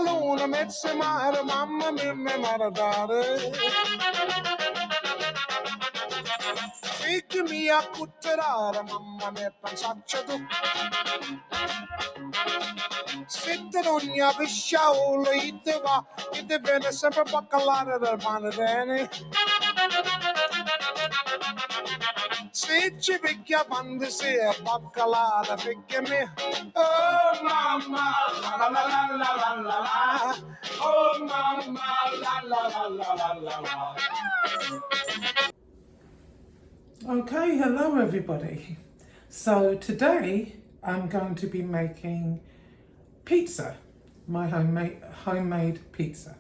luna mezza mare, mamma mia, mi maradare. Figli mia cutterare, mamma mia, pensaccia tu. Sitte ogni pesciaolo, che te viene sempre baccalare del mare. Se ci picchia fantasia, baccalata, picchia me. Oh mamma, la la la la la la la. Oh mamma, la la la la la la la. Okay, hello everybody. So today I'm going to be making pizza, my homemade pizza.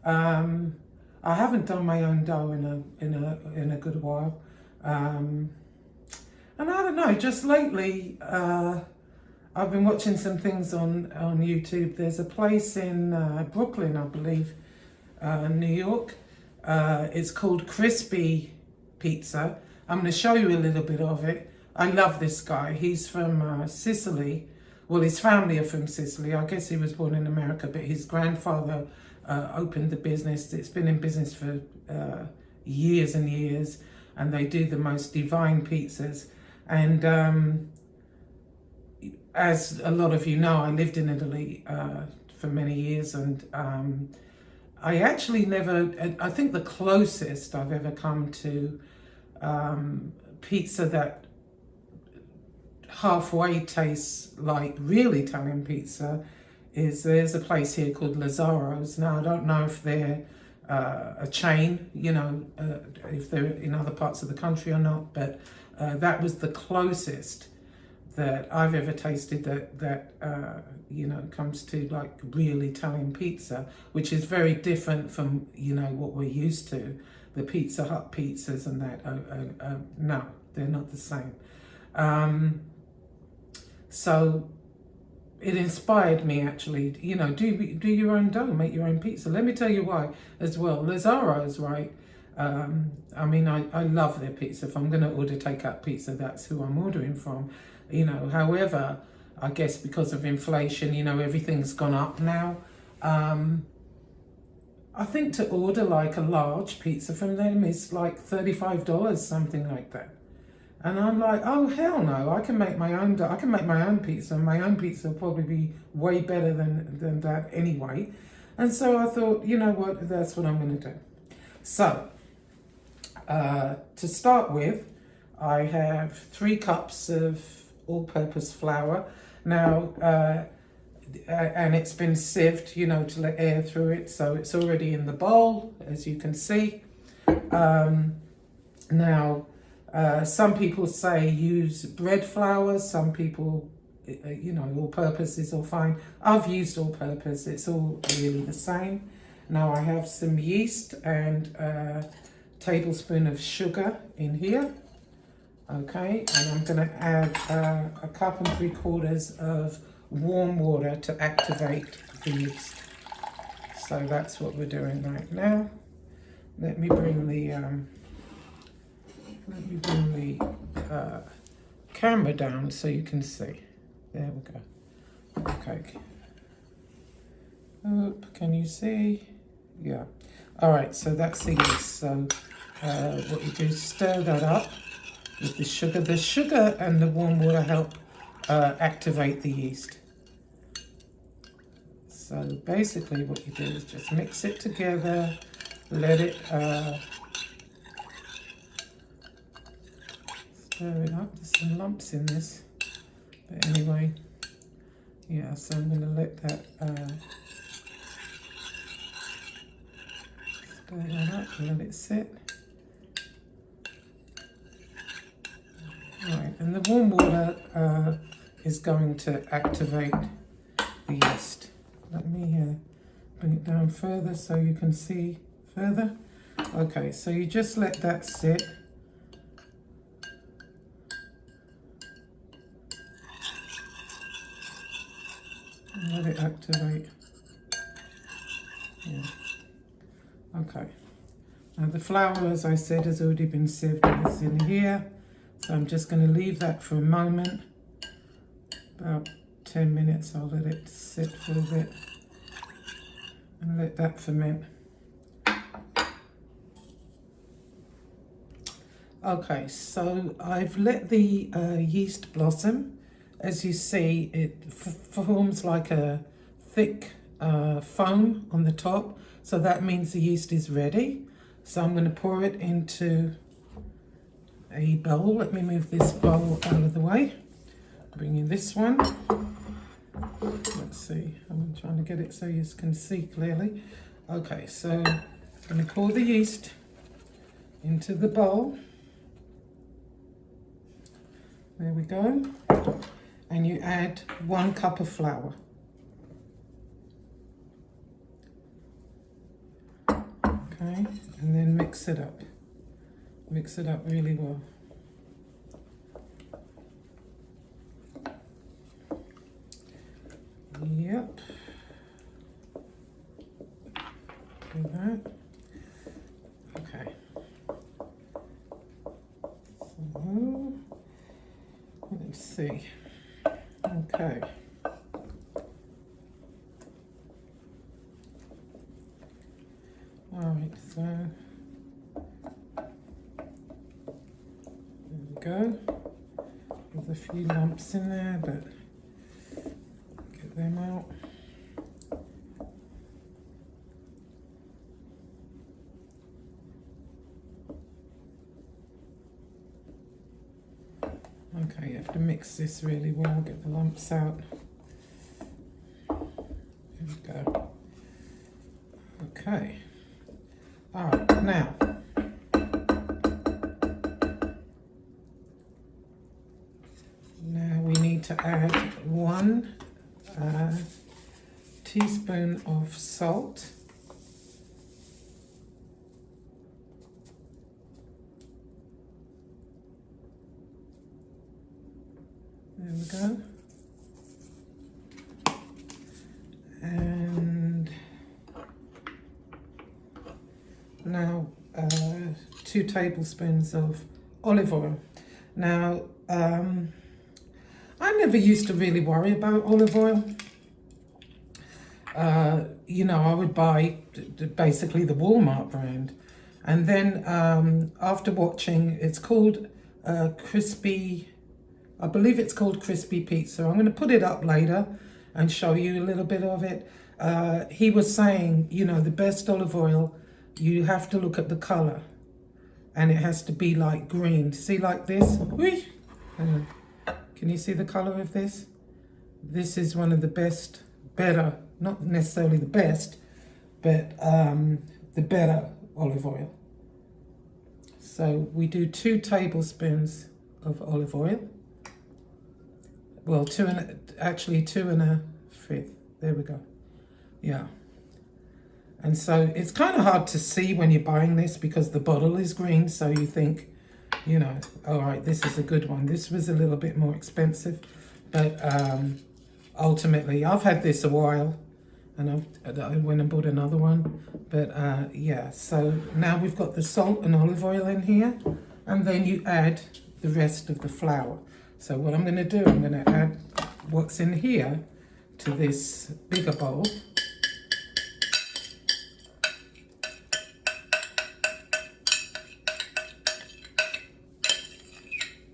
I haven't done my own dough in a good while, and I don't know. Just lately, I've been watching some things on YouTube. There's a place in Brooklyn, I believe, New York. It's called Crispy Pizza. I'm going to show you a little bit of it. I love this guy. He's from Sicily. Well, his family are from Sicily. I guess he was born in America, but his grandfather opened the business. It's been in business for years and years, and they do the most divine pizzas. And as a lot of you know, I lived in Italy for many years, and I actually never, I think the closest I've ever come to pizza that halfway tastes like real Italian pizza is there's a place here called Lazzaro's. Now, I don't know if they're a chain, you know, if they're in other parts of the country or not, but that was the closest that I've ever tasted that you know, comes to like real Italian pizza, which is very different from, you know, what we're used to, the Pizza Hut pizzas and that. No, they're not the same. So it inspired me actually, you know, do your own dough, make your own pizza. Let me tell you why as well. Lazzaro's, right? I mean, I love their pizza. If I'm going to order takeout pizza, that's who I'm ordering from. You know, however, I guess because of inflation, you know, everything's gone up now. I think to order like a large pizza from them is like $35, something like that. And I'm like, oh hell no! I can make my own. I can make my own pizza. And my own pizza will probably be way better than that anyway. And so I thought, you know what? That's what I'm going to do. So to start with, I have 3 cups of all-purpose flour. Now, and it's been sieved, you know, to let air through it. So it's already in the bowl, as you can see. Now, some people say use bread flour. Some people, you know, all-purpose is all fine. I've used all-purpose. It's all really the same. Now I have some yeast and a tablespoon of sugar in here. Okay, and I'm going to add 1 3/4 cups of warm water to activate the yeast. So that's what we're doing right now. Let me bring the camera down so you can see. There we go. Okay. Oop, can you see? Yeah. All right, so that's the yeast. So what you do is stir that up with the sugar. The sugar and the warm water help activate the yeast. So basically what you do is just mix it together, let it stir it up. There's some lumps in this, but anyway, yeah, so I'm going to let that stir that up and let it sit. Right, and the warm water is going to activate the yeast. Let me bring it down further so you can see further. Okay, so you just let that sit. And let it activate. Yeah. Okay. Now the flour, as I said, has already been sieved. It's in here. So I'm just going to leave that for a moment. About 10 minutes, I'll let it sit for a bit. and let that ferment. Okay, so I've let the yeast blossom. As you see, it forms like a thick foam on the top. So that means the yeast is ready. So I'm going to pour it into a bowl. Let me move this bowl out of the way. Bring in this one. Let's see, I'm trying to get it so you can see clearly. Okay, so I'm going to pour the yeast into the bowl. There we go. And you add 1 cup of flour. Okay, and then mix it up. Mix it up really well. Yep. Do that. Okay. So, let's see. Okay. All right, so there we go. There's a few lumps in there, but get them out. Okay, you have to mix this really well, get the lumps out. There we go. Okay. All right, now we need to add 1 teaspoon of salt. There we go. And now 2 tablespoons of olive oil. Now, I never used to really worry about olive oil. You know, I would buy basically the Walmart brand. And then after watching, it's called Crispy, I believe it's called Crispy Pizza. I'm going to put it up later and show you a little bit of it. He was saying, you know, the best olive oil, you have to look at the color. And it has to be like green. See, like this? Can you see the color of this? This is one of the best, better, not necessarily the best, but the better olive oil. So we do 2 tablespoons of olive oil. Well, 2 1/5. There we go. Yeah. And so it's kind of hard to see when you're buying this because the bottle is green. So you think, you know, all right, this is a good one. This was a little bit more expensive, but ultimately I've had this a while and I went and bought another one. But yeah, so now we've got the salt and olive oil in here, and then you add the rest of the flour. So what I'm going to do, I'm going to add what's in here to this bigger bowl.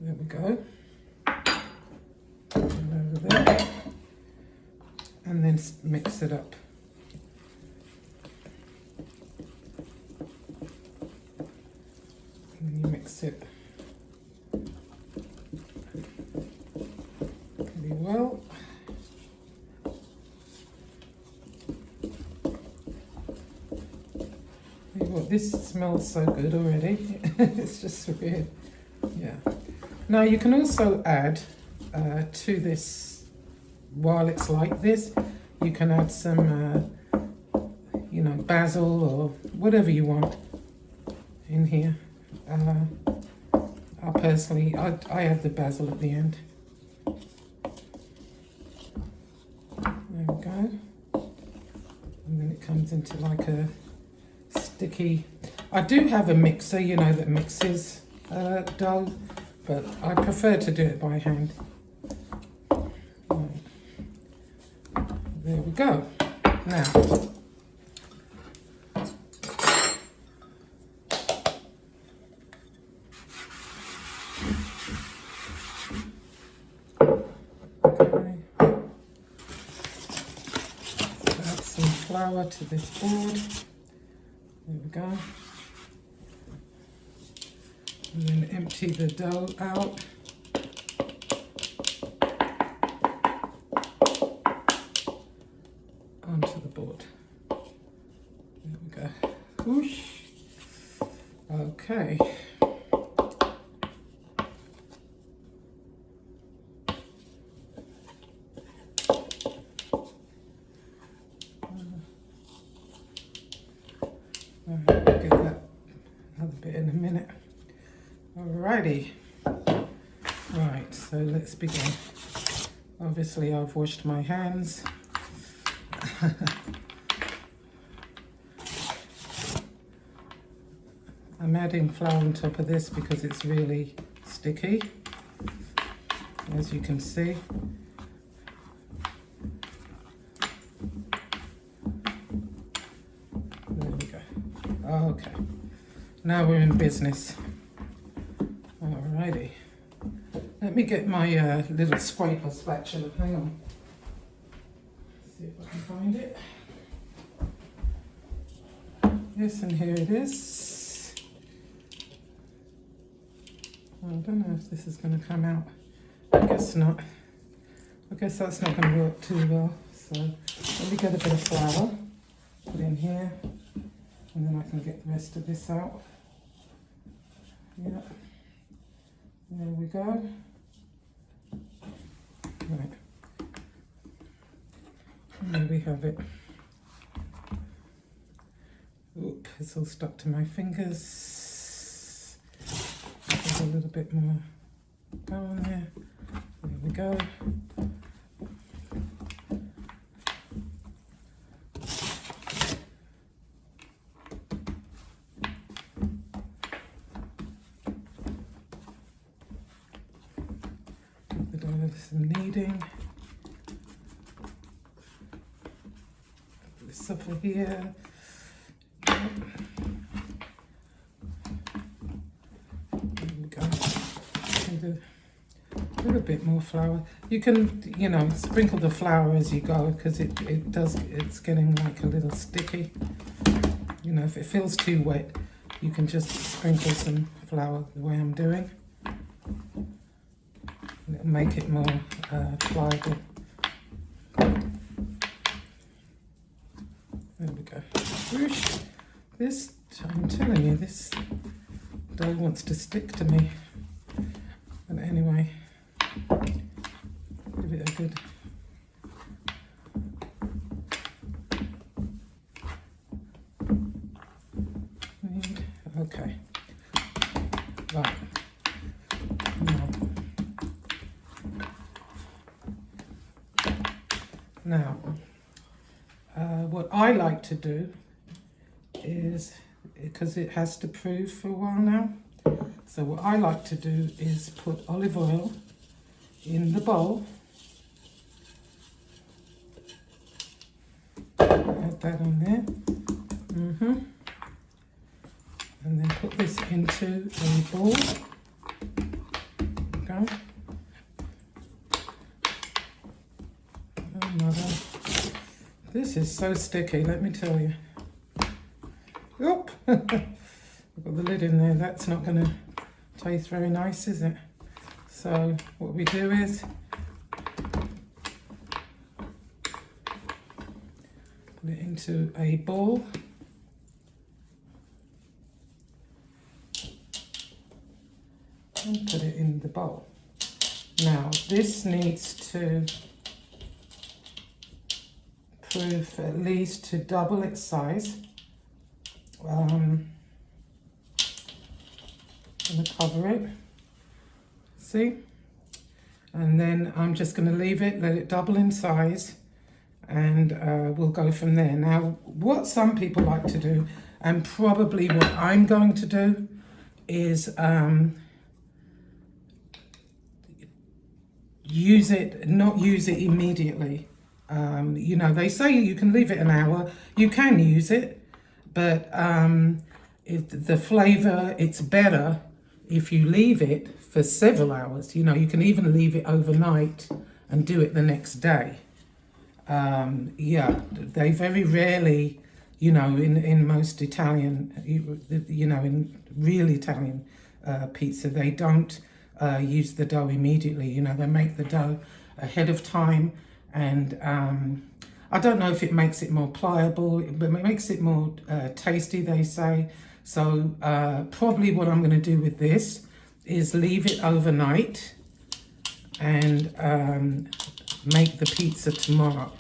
There we go. And over there. And then mix it up. And then you mix it pretty well. Well, this smells so good already. It's just weird. Yeah. Now you can also add to this, while it's like this, you can add some, you know, basil or whatever you want in here. I personally, I add the basil at the end. There we go. And then it comes into like a sticky. I do have a mixer, you know, that mixes dough, but I prefer to do it by hand. Right. There we go. Now, flour to this board. There we go. And then empty the dough out. Onto the board. There we go. Whoosh. Okay. I'll get that another bit in a minute. Alrighty. Right, so let's begin. Obviously I've washed my hands. I'm adding flour on top of this because it's really sticky, as you can see. There we go. Okay, now we're in business. Alrighty. Let me get my little scraper spatula. Hang on. See if I can find it. Yes, and here it is. I don't know if this is going to come out. I guess not. I guess that's not going to work too well. So let me get a bit of flour, put in here, and then I can get the rest of this out. Yep. There we go. Right. And there we have it. Oop, it's all stuck to my fingers. There's a little bit more go on there. There we go. Give the dough some kneading. Put this over here. A little bit more flour. You can, you know, sprinkle the flour as you go because it's getting like a little sticky. You know, if it feels too wet, you can just sprinkle some flour the way I'm doing. It'll make it more pliable. There we go. Whoosh. This, I'm telling you, this dough wants to stick to me. But anyway, give it a good knead. Okay. Right. Now, what I like to do is, because it has to prove for a while now, so what I like to do is put olive oil in the bowl. Add that on there. And then put this into a bowl. Go. Oh mother. This is so sticky, let me tell you. Oop! I've got the lid in there, that's not going to taste very nice, is it? So what we do is put it into a bowl. And put it in the bowl. Now this needs to proof at least to double its size. I'm going to cover it, see, and then I'm just going to leave it, let it double in size, and we'll go from there. Now what some people like to do, and probably what I'm going to do, is not use it immediately. You know, they say you can leave it an hour, you can use it, but the flavor, it's better if you leave it for several hours. You know, you can even leave it overnight and do it the next day. Yeah, they very rarely, in most Italian, in real Italian pizza, they don't use the dough immediately. They make the dough ahead of time, and I don't know if it makes it more pliable, but it makes it more tasty, they say. So probably what I'm going to do with this is leave it overnight and make the pizza tomorrow.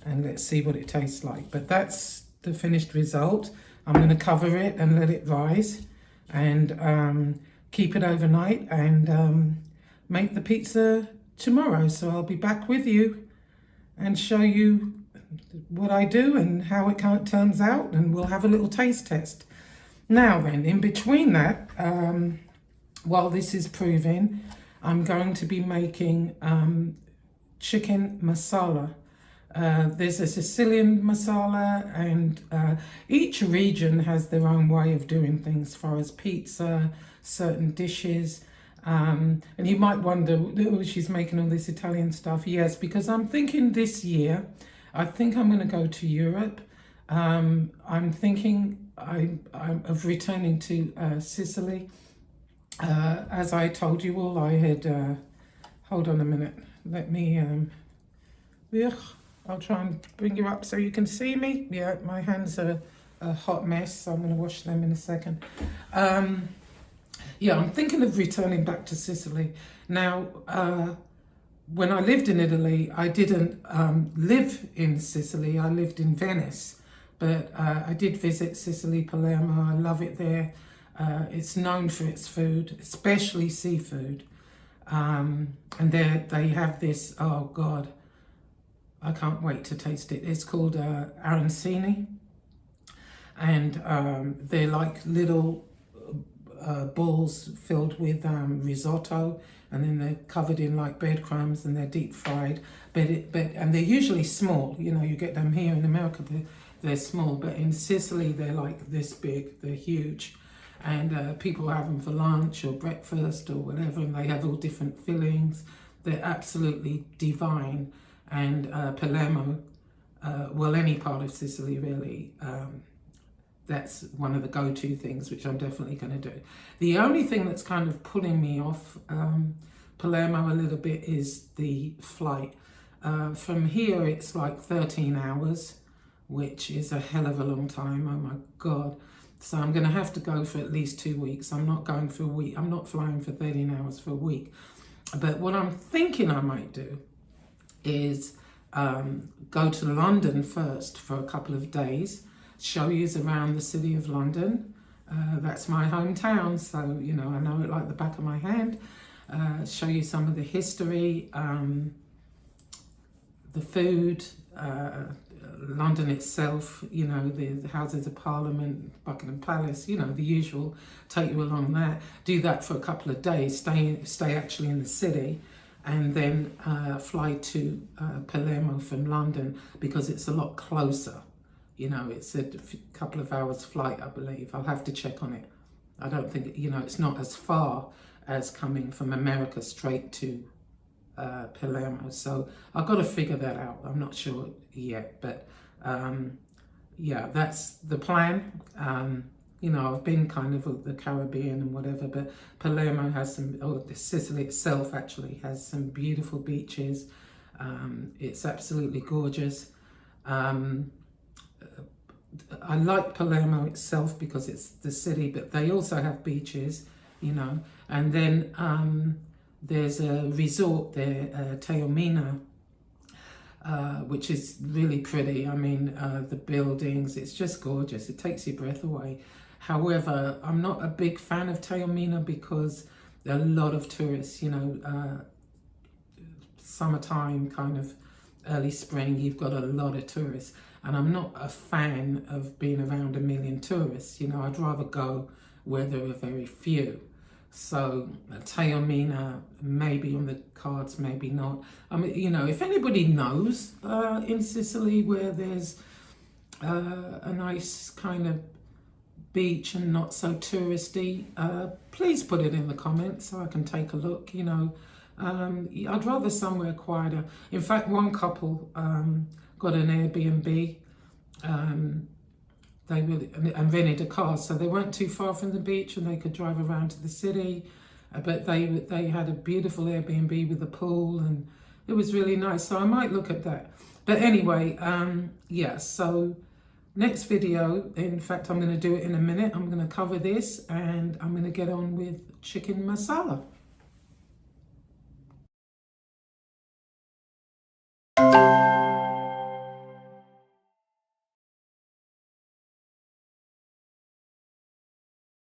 And let's see what it tastes like. But that's the finished result. I'm going to cover it and let it rise and keep it overnight and make the pizza tomorrow. So I'll be back with you and show you what I do and how it turns out, and we'll have a little taste test. Now then, in between that, while this is proving, I'm going to be making chicken masala. There's a Sicilian masala, and each region has their own way of doing things as far as pizza, certain dishes. And you might wonder, oh, she's making all this Italian stuff. Yes, because I'm thinking this year, I think I'm going to go to Europe. I'm thinking I'm of returning to Sicily. As I told you all, I had, hold on a minute, let me, I'll try and bring you up so you can see me. Yeah, my hands are a hot mess, so I'm going to wash them in a second. Yeah, I'm thinking of returning back to Sicily. Now, when I lived in Italy, I didn't live in Sicily, I lived in Venice. But I did visit Sicily, Palermo. I love it there. It's known for its food, especially seafood. And they have this, oh God, I can't wait to taste it. It's called arancini. And they're like little balls filled with risotto, and then they're covered in like breadcrumbs and they're deep fried. And they're usually small. You get them here in America, but they're small. But in Sicily, they're like this big. They're huge. And people have them for lunch or breakfast or whatever, and they have all different fillings. They're absolutely divine. And Palermo, well, any part of Sicily really, that's one of the go-to things, which I'm definitely going to do. The only thing that's kind of putting me off Palermo a little bit is the flight. From here, it's like 13 hours, which is a hell of a long time. Oh my God. So I'm going to have to go for at least 2 weeks. I'm not going for a week. I'm not flying for 13 hours for a week. But what I'm thinking I might do is go to London first for a couple of days, show you around the city of London. That's my hometown, so I know it like the back of my hand. Show you some of the history, the food, London itself, the Houses of Parliament, Buckingham Palace, the usual. Take you along that. Do that for a couple of days. Stay actually in the city. And then fly to Palermo from London, because it's a lot closer. It's a couple of hours flight, I believe. I'll have to check on it. I don't think, it's not as far as coming from America straight to Palermo. So I've got to figure that out. I'm not sure yet, but yeah, that's the plan. I've been kind of the Caribbean and whatever, but Palermo has Sicily itself actually has some beautiful beaches. It's absolutely gorgeous. I like Palermo itself because it's the city, but they also have beaches, and then there's a resort there, Taormina, which is really pretty. I mean, the buildings, it's just gorgeous. It takes your breath away. However, I'm not a big fan of Taormina because there are a lot of tourists, summertime, kind of early spring, you've got a lot of tourists. And I'm not a fan of being around a million tourists. I'd rather go where there are very few. So Taormina, maybe on the cards, maybe not. I mean, if anybody knows in Sicily where there's a nice kind of beach and not so touristy, please put it in the comments so I can take a look. I'd rather somewhere quieter. In fact, one couple got an Airbnb. They really and rented a car, so they weren't too far from the beach, and they could drive around to the city. But they had a beautiful Airbnb with a pool, and it was really nice. So I might look at that. But anyway, yeah. So next video, in fact, I'm going to do it in a minute. I'm going to cover this, and I'm going to get on with chicken masala.